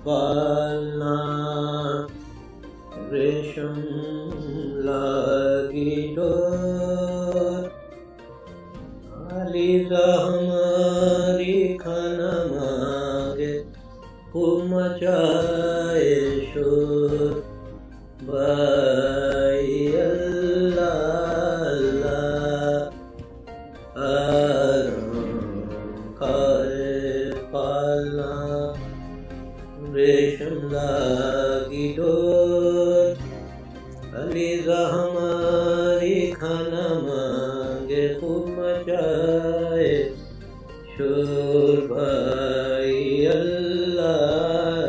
پالنا ریشم لاگی ڈور علیزہ ہماری کھانا مانگے خوب مچائے شور بھائی اللہ اللہ پالنا ریشم لاگی ڈور علیزہ ہماری کھانا مانگے خوب مچائے شور بھائی اللہ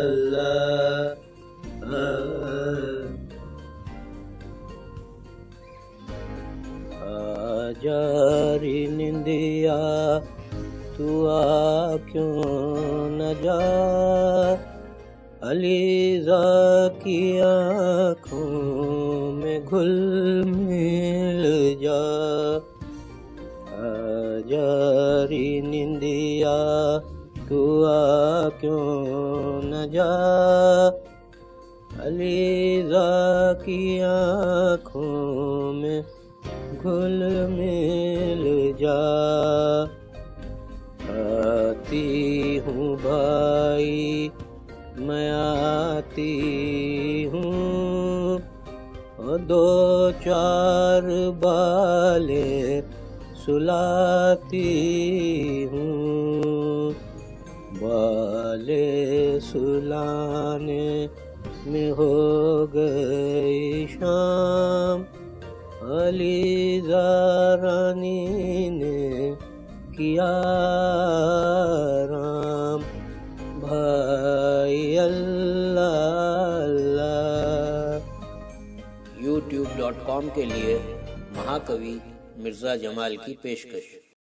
اللہ جاری نندیا تو آ کیوں نہ جا علیزہ کی آنکھوں میں گھل مل جا جاری نندیا تو آ کیوں نہ جا علیزہ کی آنکھوں میں گھل مل جا آتی ہوں بھائی میں آتی ہوں دو چار بالے سلاتی ہوں بالے سلانے میں ہو گئی شام علیزہ رانی نے کیا رام بھائی اللہ اللہ۔ youtube.com کے لیے مہاکوی مرزا جمال کی پیشکش۔